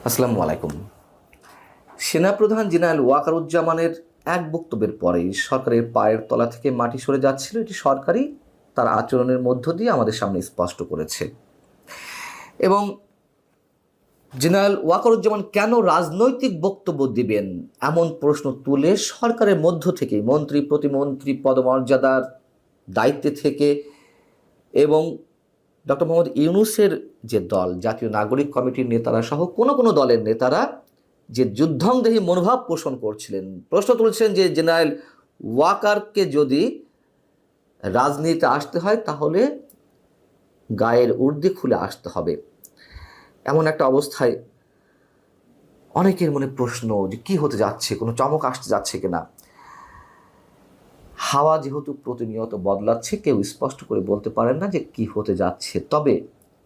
আসসালামু আলাইকুম। সেনাপ্রধান জেনারেল ওয়াকারুজ্জামানের এক বক্তব্যের পরেই সরকারের পায়ের তলা থেকে মাটি সরে যাচ্ছিল, এটি সরকারই তার আচরণের মধ্য দিয়ে আমাদের সামনে স্পষ্ট করেছে। এবং জেনারেল ওয়াকারুজ্জামান কেন রাজনৈতিক বক্তব্য দিবেন এমন প্রশ্ন তুলে সরকারের মধ্য থেকেই মন্ত্রী প্রতিমন্ত্রী পদমর্যাদার দায়িত্বে থেকে এবং ডক্টর মোহাম্মদ ইউনূসের যে দল, জাতীয় নাগরিক কমিটির নেতারা সহ কোনো দলের নেতারা যে যুদ্ধংদেহী মনোভাব পোষণ করছিলেন, প্রশ্ন তুলছেন যে জেনারেল ওয়াকারকে যদি রাজনীতিতে আসতে হয় তাহলে গায়ের উর্দি খুলে আসতে হবে। এমন একটা অবস্থায় অনেকের মনে প্রশ্ন যে কী হতে যাচ্ছে, কোনো চমক আসতে যাচ্ছে কিনা। হাওয়া যেহেতু প্রতিনিয়ত বদলাচ্ছে, কেউ স্পষ্ট করে বলতে পারেন না যে কি হতে যাচ্ছে। তবে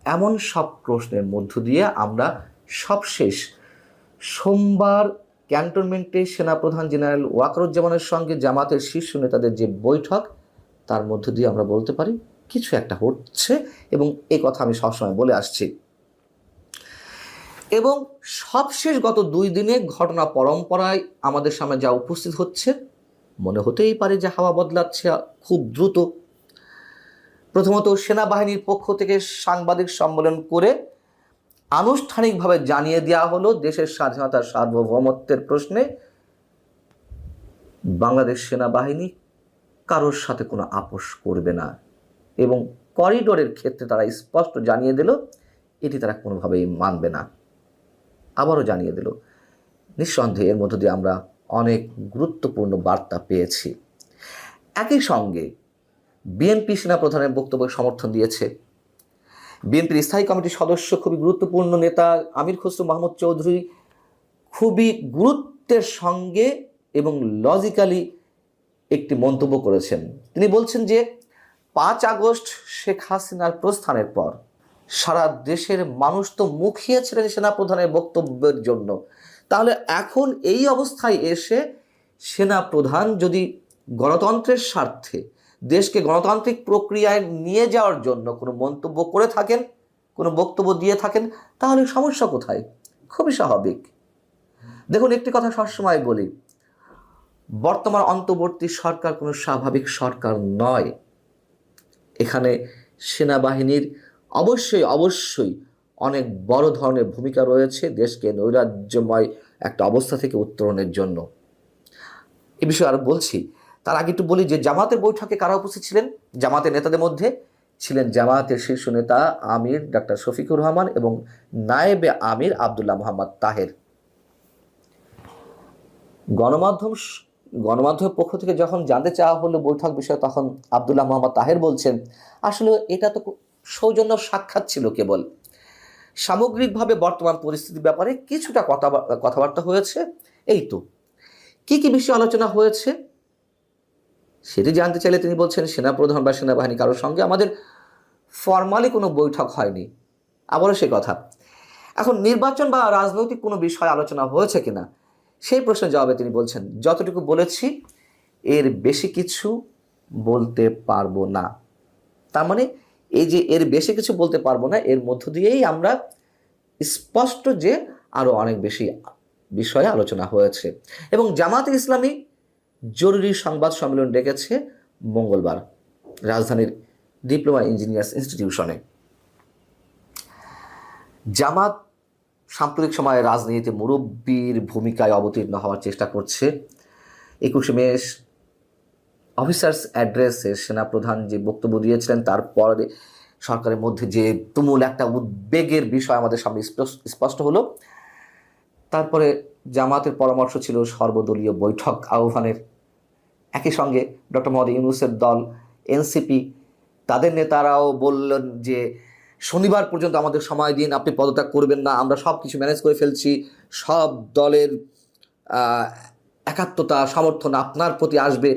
এমন সব প্রশ্নের মধ্য দিয়ে আমরা সবশেষ সোমবার ক্যান্টনমেন্টে সেনাপ্রধান জেনারেল ওয়াকারুজ্জামানের সঙ্গে জামাতের শীর্ষ নেতাদের যে বৈঠক, তার মধ্য দিয়ে আমরা বলতে পারি কিছু একটা হচ্ছে, এবং এই কথা আমি সবসময় বলে আসছি। এবং সবশেষ গত 2 দিনে ঘটনা পরম্পরায় আমাদের সামনে যা উপস্থিত হচ্ছে, মনে হতেই পারে যে হাওয়া বদলাচ্ছে খুব দ্রুত। প্রথমত, সেনাবাহিনীর পক্ষ থেকে সাংবাদিক সম্মেলন করে আনুষ্ঠানিকভাবে জানিয়ে দেওয়া হলো দেশের স্বাধীনতার সার্বভৌমত্বের প্রশ্নে বাংলাদেশ সেনাবাহিনী কারোর সাথে কোনো আপোষ করবে না, এবং করিডোরের ক্ষেত্রে তারা স্পষ্ট জানিয়ে দিল এটি তারা কোনোভাবেই মানবে না। আবারও জানিয়ে দিল। নিঃসন্দেহে এর মধ্য দিয়ে আমরা অনেক গুরুত্বপূর্ণ বার্তা পেয়েছি। একই সঙ্গে বিএনপি সেনাপ্রধানের বক্তব্য সমর্থন দিয়েছে। বিএনপির স্থায়ী কমিটির সদস্য, খুবই গুরুত্বপূর্ণ নেতা আমির খসরু মাহমুদ চৌধুরী খুবই গুরুত্বের সঙ্গে এবং লজিক্যালি একটি মন্তব্য করেছেন। তিনি বলছেন যে 5 আগস্ট শেখ হাসিনার প্রস্থানের পর সারা দেশের মানুষ তো মুখিয়েছিলেন সেনাপ্রধানের বক্তব্যের জন্য। তাহলে এখন এই অবস্থায় এসে সেনাপ্রধান যদি গণতন্ত্রের স্বার্থে দেশকে গণতান্ত্রিক প্রক্রিয়ায় নিয়ে যাওয়ার জন্য কোনো মন্তব্য করে থাকেন, কোনো বক্তব্য দিয়ে থাকেন, তাহলে সমস্যা কোথায়? খুবই স্বাভাবিক। দেখুন, একটি কথা সবসময় বলি, বর্তমান অন্তর্বর্তী সরকার কোনো স্বাভাবিক সরকার নয়। এখানে সেনাবাহিনীর অবশ্যই অনেক বড় ধরনের ভূমিকা রয়েছে দেশকে নৈরাজ্যময় একটা অবস্থা থেকে উত্তরণের জন্য। এ বিষয়ে আরো বলছি, তার আগে একটু বলি যে জামাতের বৈঠকে কারা উপস্থিত ছিলেন। জামাতের নেতাদের মধ্যে ছিলেন জামাতের শীর্ষ নেতা আমির ডাক্তার শফিকুর রহমান এবং নায়েবে আমির আবদুল্লাহ মোহাম্মদ তাহের। গণমাধ্যমের পক্ষ থেকে যখন জানতে চাওয়া হলো বৈঠক বিষয়ে, তখন আবদুল্লাহ মোহাম্মদ তাহের বলছেন, আসলে এটা তো সৌজন্য সাক্ষাৎ ছিল কেবল। সামগ্রিকভাবে বর্তমান পরিস্থিতির ব্যাপারে কিছুটা কথাবার্তা হয়েছে, এই তো। কি বিষয়ে আলোচনা হয়েছে সেটি জানতে চাইলে তিনি বলছেন, সেনাপ্রধান বা সেনাবাহিনী কারোর সঙ্গে আমাদের ফরমালি কোনো বৈঠক হয়নি। আবারও সে কথা। এখন নির্বাচন বা রাজনৈতিক কোনো বিষয় আলোচনা হয়েছে কিনা সেই প্রশ্নের জবাবে তিনি বলছেন, যতটুকু বলেছি এর বেশি কিছু বলতে পারবো না। তার মানে এই যে এর বেশি কিছু বলতে পারবো না, এর মধ্য দিয়েই আমরা স্পষ্ট যে আরো অনেক বেশি বিষয়ে আলোচনা হয়েছে। এবং জামাতে ইসলামী জরুরি সংবাদ সম্মেলন ডেকেছে মঙ্গলবার রাজধানীর ডিপ্লোমা ইঞ্জিনিয়ার্স ইনস্টিটিউশনে। জামাত সাম্প্রতিক সময়ে রাজনীতিতে মুরব্বীর ভূমিকায় অবতীর্ণ হওয়ার চেষ্টা করছে। 21শে মে অফিসার্স অ্যাড্রেসে সেনাপ্রধান যে বক্তব্য দিয়েছিলেন, তারপরে সরকারের মধ্যে যে তুমুল একটা উদ্বেগের বিষয় আমাদের সামনে স্পষ্ট হলো। তারপরে জামাতের পরামর্শ ছিল সর্বদলীয় বৈঠক আহ্বানের। একই সঙ্গে ডক্টর মোহাম্মদ ইউনূসের দল এনসিপি, তাদের নেতারাও বললেন যে শনিবার পর্যন্ত আমাদের সময় দিন, আপনি পদত্যাগ করবেন না, আমরা সব কিছু ম্যানেজ করে ফেলছি, সব দলের একাত্মতা সমর্থন আপনার প্রতি আসবে।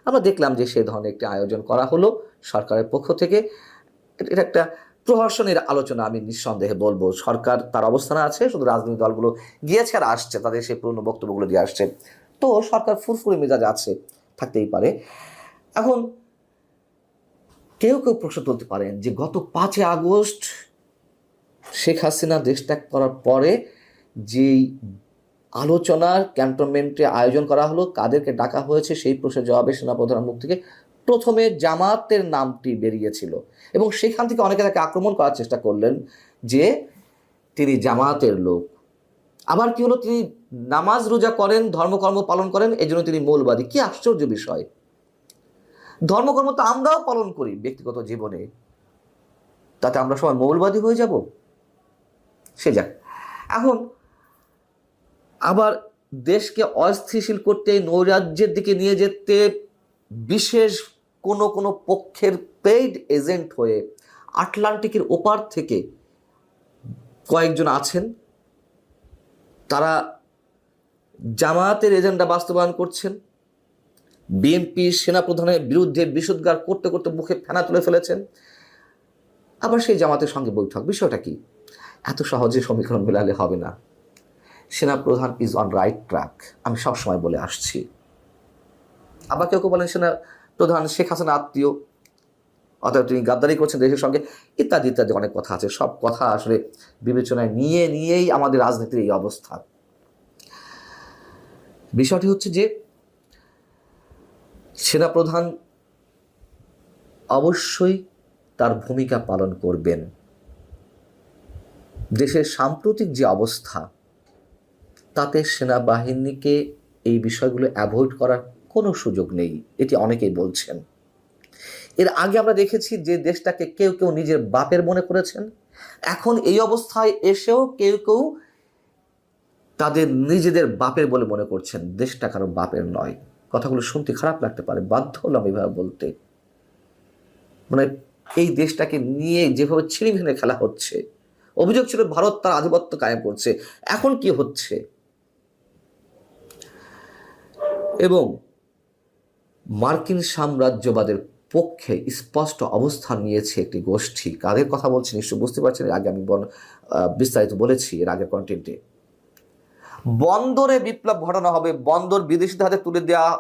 আমরা দেখলাম যে সে ধরনের একটি আয়োজন করা হলো সরকারের পক্ষ থেকে। এটা একটা প্রহসনের আলোচনা। আমি নিঃসন্দেহে বলবো সরকার তার অবস্থানে আছে, শুধু রাজনৈতিক দলগুলো গিয়েছে আর আসছে, তাদের সেই পুরনো বক্তব্যগুলো দিয়ে আসছে। তো সরকার ফুরফুরে মেজাজ আছে, থাকতেই পারে। এখন কেউ প্রশ্ন তুলতে পারেন যে গত 5 আগস্ট শেখ হাসিনা দেশ ত্যাগ করার পরে যেই আলোচনার ক্যান্টনমেন্টে আয়োজন করা হলো, কাদেরকে ডাকা হয়েছে, সেই প্রশ্নের জবাবে সেনাপ্রধানের মুখ থেকে প্রথমে জামাতের নামটি বেরিয়েছিল এবং সেখান থেকে অনেকে তাকে আক্রমণ করার চেষ্টা করলেন যে তিনি জামাতের লোক। আবার কি হলো, তিনি নামাজ রোজা করেন, ধর্মকর্ম পালন করেন, এই জন্য তিনি মৌলবাদী। কি আশ্চর্য বিষয়! ধর্মকর্ম তো আমরাও পালন করি ব্যক্তিগত জীবনে, তাতে আমরা সবাই মৌলবাদী হয়ে যাব? সে যাক। এখন আবার দেশকে অস্থিতিশীল করতে, নৈরাজ্যের দিকে নিয়ে যেতে বিশেষ কোনো কোনো পক্ষের পেইড এজেন্ট হয়ে আটলান্টিকের ওপার থেকে কয়েকজন আছেন, তারা জামায়াতের এজেন্ডা বাস্তবায়ন করছেন। বিএনপি সেনাপ্রধানের বিরুদ্ধে বিষোদ্গার করতে করতে মুখে ফেনা তুলে ফেলেছেন। আবার সেই জামাতের সঙ্গে বৈঠক। বিষয়টা কি? এত সহজে সমীকরণ মেলালে হবে না। সেনাপ্রধান ইজ অন রাইট ট্র্যাক, আমি সবসময় বলে আসছি। আবার কেউ কেউ বলেন সেনাপ্রধান শেখ হাসিনা আত্মীয়, অর্থাৎ তিনি গাদ্দারি করছেন দেশের সঙ্গে, ইত্যাদি ইত্যাদি অনেক কথা আছে। সব কথা আসলে বিবেচনায় নিয়েই আমাদের রাজনীতির এই অবস্থা। বিষয়টি হচ্ছে যে সেনাপ্রধান অবশ্যই তার ভূমিকা পালন করবেন। দেশের সাম্প্রতিক যে অবস্থা, তাতে সেনাবাহিনীকে এই বিষয়গুলো অ্যাভয়েড করার কোনো সুযোগ নেই, এটি অনেকেই বলছেন। এর আগে আমরা দেখেছি যে দেশটাকে কেউ কেউ নিজের বাপের মনে করেছেন, এখন এই অবস্থায় এসেও কেউ কেউ তাদের নিজেদের বাপের বলে মনে করছেন। দেশটা কারো বাপের নয়। কথাগুলো শুনতে খারাপ লাগতে পারে, বাধ্য হলাম এভাবে বলতে। মানে এই দেশটাকে নিয়ে যেভাবে ছিনিমিনি খেলা হচ্ছে, অভিযোগ ছিল ভারত তার আধিপত্য কায়েম করছে, এখন কি হচ্ছে? এবং মার্কিন সাম্রাজ্যবাদের পক্ষে স্পষ্ট অবস্থান নিয়েছে একটি গোষ্ঠী। কাদের কথা বলছি নিশ্চয় বুঝতে পারছেন, আগে আমি বিস্তারিত বলেছি এর আগের কন্টেন্টে। বন্দরে বিপ্লব ঘটানো হবে, বন্দর বিদেশিদের হাতে তুলে দেওয়া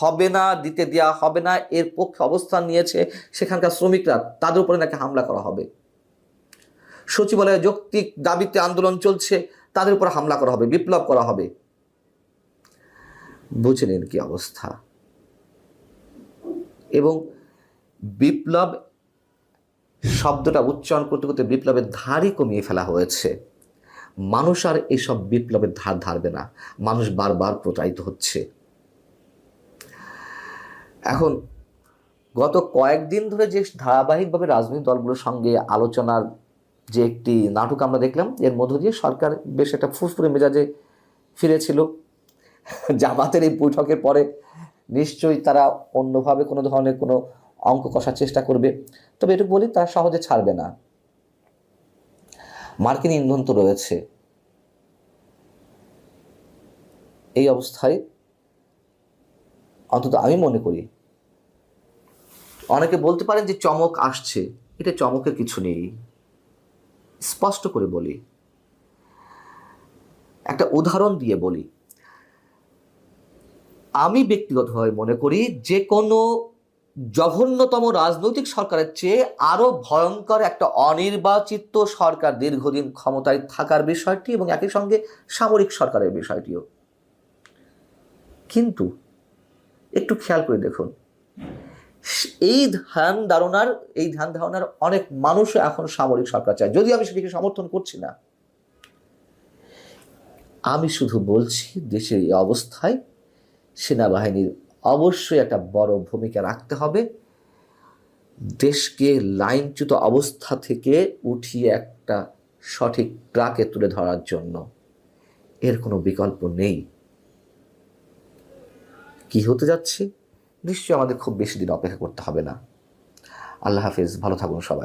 হবে না, দিতে দেওয়া হবে না, এর পক্ষে অবস্থান নিয়েছে সেখানকার শ্রমিকরা। তাদের উপরে নাকি হামলা করা হবে। সচিবালয়ে যৌক্তিক দাবিতে আন্দোলন চলছে, তাদের উপর হামলা করা হবে, বিপ্লব করা হবে। বুঝে নিন কি অবস্থা। এবং বিপ্লব শব্দটা উচ্চারণ করতে করতে বিপ্লবের ধারই কমিয়ে ফেলা হয়েছে। মানুষ আর এইসব বিপ্লবের ধার ধারবে না, মানুষ বারবার প্রতারিত হচ্ছে। এখন গত কয়েকদিন ধরে যে ধারাবাহিকভাবে রাজনৈতিক দলগুলোর সঙ্গে আলোচনার যে একটি নাটক আমরা দেখলাম, এর মধ্য দিয়ে সরকার বেশ একটা ফুরফুরে মেজাজে ফিরেছিল। জামাতের এই বৈঠকের পরে নিশ্চয়ই তারা অন্যভাবে কোনো ধরনের কোনো অঙ্ক কষার চেষ্টা করবে। তবে এটুকু বলি, তারা সহজে ছাড়বে না। মার্কিন ইন্ধন তো রয়েছে। এই অবস্থায় অন্তত আমি মনে করি, অনেকে বলতে পারেন যে চমক আসছে, এটা চমকের কিছু নেই। স্পষ্ট করে বলি, একটা উদাহরণ দিয়ে বলি। আমি ব্যক্তিগতভাবে মনে করি যে কোনো জঘন্যতম রাজনৈতিক সরকারের চেয়ে আরো ভয়ঙ্কর একটা অনির্বাচিত সরকার দীর্ঘদিন ক্ষমতায় থাকার বিষয়টি এবং একই সঙ্গে সামরিক সরকারের বিষয়টিও। কিন্তু একটু খেয়াল করে দেখুন, এই ধ্যান ধারণার অনেক মানুষও এখন সামরিক সরকার চায়, যদিও আমি সেটিকে সমর্থন করছি না। আমি শুধু বলছি, দেশের এই অবস্থায় সেনাবাহিনীর অবশ্যই একটা বড় ভূমিকা রাখতে হবে। দেশকে লাইনচ্যুত অবস্থা থেকে উঠিয়ে একটা সঠিক ট্র্যাকে তুলে ধরার জন্য এর কোনো বিকল্প নেই। কি হতে যাচ্ছে নিশ্চয়ই আমাদের খুব বেশি দিন অপেক্ষা করতে হবে না। আল্লাহ হাফেজ, ভালো থাকুন সবাই।